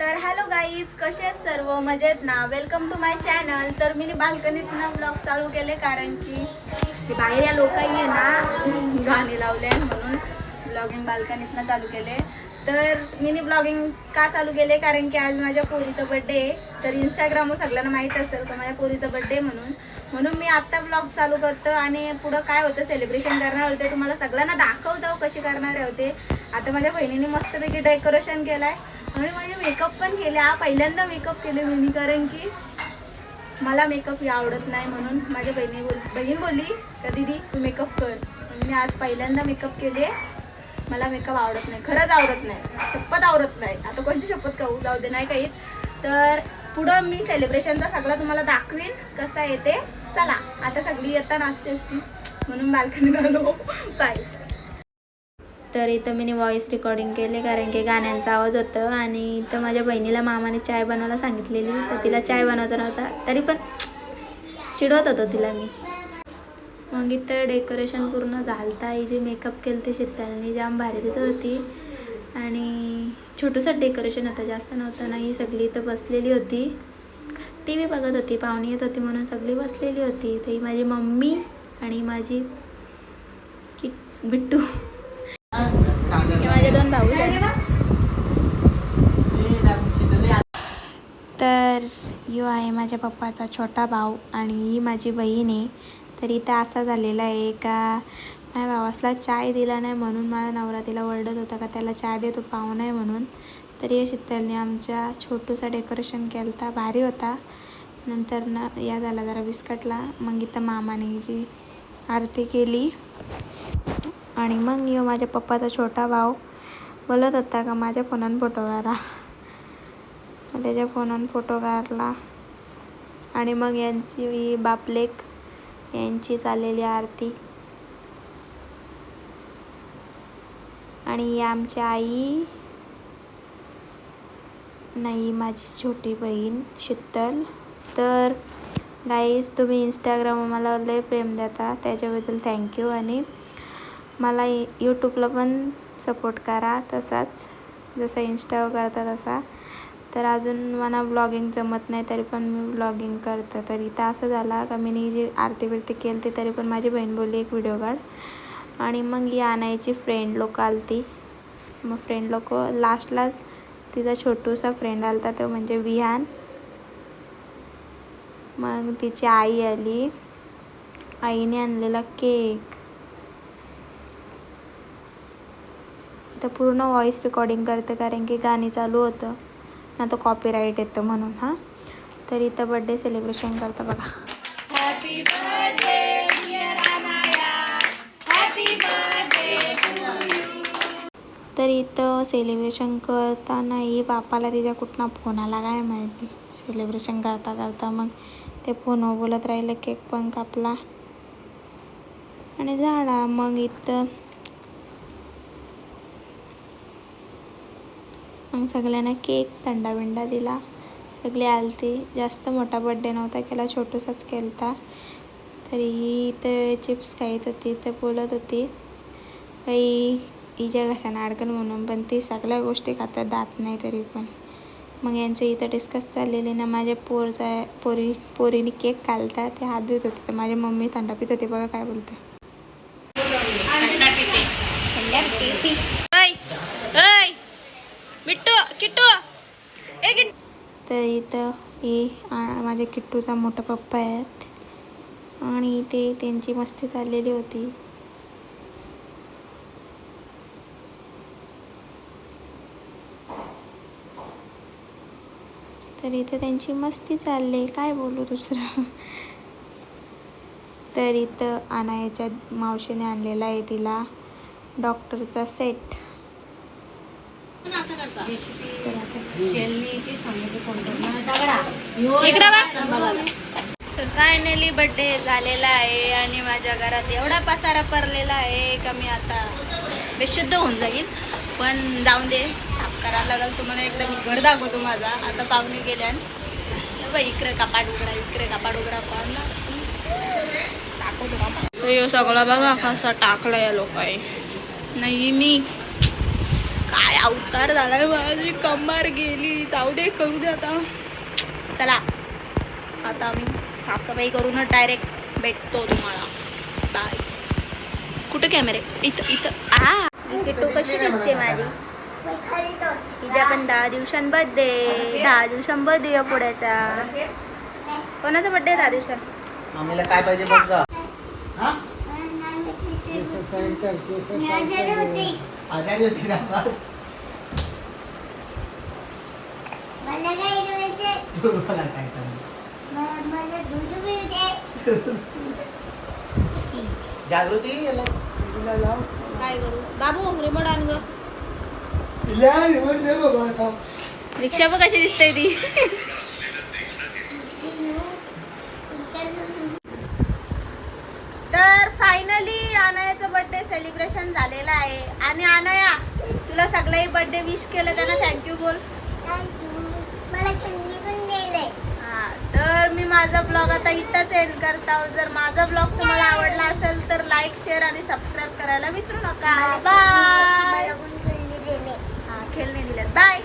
तर hello guys, कसे आहेत सर्व? मजेत ना? Welcome to my channel. तर मी बाल्कनीतनं ब्लॉग चालू केले कारण की बाहेर या लोकांनी आहे ना गाणे लावले म्हणून ब्लॉगिंग बाल्कनीतनं चालू केले. तर मी ब्लॉगिंग का चालू केले कारण की आज माझ्या पोरीचा बर्थडे आहे. तर इंस्टाग्रामवर सगळ्यांना माहीत असेल का माझ्या पोरीचा बर्थडे म्हणून मी आत्ता ब्लॉग चालू करतो आणि पुढं काय होतं सेलिब्रेशन करणार होते तुम्हाला सगळ्यांना दाखवतो कशी करणार होते. आता माझ्या बहिणीने मस्तपैकी डेकोरेशन केलंय आणि माझे मेकअप पण केले. पहिल्यांदा मेकअप केले मी कारण की मला मेकअप आवडत नाही म्हणून माझ्या बहीण बोलली का दीदी तू मेकअप कर. मी आज पहिल्यांदा मेकअप केले. मला मेकअप आवडत नाही, खरंच आवडत नाही, शपथ आवडत नाही. आता कोणती शपथ खाऊ जाऊ दे नाही काही. तर पुढं मी सेलिब्रेशनचा सगळं तुम्हाला दाखवीन कसं येते. चला आता सगळी येता नाचते असती म्हणून बाल्कनीत आलो. बाय. तर इथं मी व्हॉइस रेकॉर्डिंग केले कारण की गाण्यांचा आवाज होतं आणि इथं माझ्या बहिणीला मामाने चाय बनवायला सांगितलेली तर तिला चाय बनवायचा नव्हता तरी पण चिडवत होतो तिला मी. मग इथं डेकोरेशन पूर्ण झालता. ही जी मेकअप केलं ते शीतलने जाम भारी दिसत होती आणि छोटंसं डेकोरेशन होतं, जास्त नव्हतं ना. ही सगळी इथं बसलेली होती, टी व्ही बघत होती, पाहुणी येत होती म्हणून सगळी बसलेली होती. तर ही माझी मम्मी आणि माझी बिट्टू हे माझे दोन भाऊ आहेत. तर यो आहे माझ्या पप्पाचा छोटा भाऊ आणि ही माझी बहीण आहे. तर इथं असा झालेला आहे का माझ्या भावासला चाय दिला नाही म्हणून माझा नवरा तिला ओरडत होता का त्याला चाय दे, तो पाहुणा आहे म्हणून. तरी या शीतलने आमच्या छोटूसा डेकोरेशन केलं होता, भारी होता. नंतर ना या झाला जरा बिस्कटला. मग इथं मामाने जी आरती केली आणि मग यो माझ्या पप्पाचा छोटा भाऊ बोलत होता का माझ्या फोनानं फोटो काढा. मग त्याच्या फोनानं फोटो काढला आणि मग यांची बापलेक यांची चाललेली आरती आणि आमची आई नाही माझी छोटी बहीण शीतल. तर गाईज तुम्ही इंस्टाग्रामवर मला लय प्रेम देता त्याच्याबद्दल थँक्यू आणि मला यूट्यूबला पण सपोर्ट करा तसाच जसं इंस्टावर करता तसा. तर अजून मला ब्लॉगिंग जमत नाही तरी पण मी ब्लॉगिंग करतं. तर इथं असं झाला का मी जी आरती बिरती केली तरी पण माझी बहीण बोलली एक व्हिडिओ काढ आणि मग ही आणायची फ्रेंड लोक आलती. मग फ्रेंड लोक लास्टलाच तिचा छोटूसा फ्रेंड आलता तो म्हणजे विहान. मग तिची आई आली, आईने आणलेला केक. तर पूर्ण व्हॉइस रेकॉर्डिंग करतं कारण की गाणी चालू होतं ना, तो कॉपीराईट येतं म्हणून. हां तर इथं बर्थडे सेलिब्रेशन करतं बघा. Happy birthday dear Anaya, happy birthday to you. तर इथं सेलिब्रेशन करतानाही बापाला तिच्या कुठला फोन आला काय माहिती. सेलिब्रेशन करता करता मग ते फोनवर बोलत राहिलं, केक पण कापला आणि झाला. मग इथं मग सगळ्यांना केक थंडा बिंडा दिला. सगळे आलते. जास्त मोठा बड्डे नव्हता केला, छोटूसाच केलता. तरी इथं चिप्स खात होती तर बोलत होती काही हिच्या घशानं अडकन म्हणून, पण ती सगळ्या गोष्टी खातात, दात नाही तरी पण. मग यांचं इथं डिस्कस चाललेले ना. माझ्या पोरीने केक खालता ते हात धुत होते तर माझी मम्मी थंडा पित होती. बघा काय बोलते. तर इथं हे माझ्या किट्टूचा मोठा पप्पा आहेत आणि ते त्यांची मस्ती चाललेली होती. तर इथं त्यांची मस्ती चालली, काय बोलू दुसरं. तर इथं अनायाच्या मावशीने आणलेला आहे तिला डॉक्टरचा सेट. तर फायनली बर्थडे झालेला आहे आणि माझ्या घरात एवढा पसारा पडलेला आहे का मी आता बेशुद्ध होऊन जाईल. पण जाऊन दे, साफ करायला लागेल. तुम्हाला एकदा मी घर दाखवतो माझा. आता पाहुणे गेल्या इकडे कपाट उघडा, इकडे कपाट उघडा पाडला दाखवतो. सगळा बघा कसा टाकला या लोकांनी. नाही मी काय अवतार झालाय, माझी कंबर गेली. जाऊ दे, करू दे आता. चला आता आम्ही साफसफाई करूनच डायरेक्ट भेटतो तुम्हाला. बाय. कुठं कॅमेरे? इथं इथं. किट्टू कशी दिसते माझी? तिच्या पण 10 दिवसां बर्थडे. 10 दिवसां बर्थडे पुढ्याचा. कोणाचा बर्थडे 10 दिवसां? आम्हाला काय पाहिजे बघ जा. आजारी होती ना. मला काय सांग. जागृती याला लाव. काय करू बाबू? रिमोट आण ग. रिमोट दे बाबा. रिक्षा बघ कशी दिसते ती. तर फायनली अनायाचं बर्थडे सेलिब्रेशन झालेलं आहे. आणि अनाया, तुला सगळ्याही बर्थडे विश केलं त्यांना थँक्यू बोल. मला थंडी पण दिले. हा, तर मी माझा ब्लॉग आता इथंच एंड करता. जर माझा ब्लॉग तुम्हाला आवडला असेल तर लाईक, शेअर आणि सबस्क्राईब करायला विसरू नका. बाय. मला कोण थंडी दिले. हा, खेळणे दिल्यात. बाय.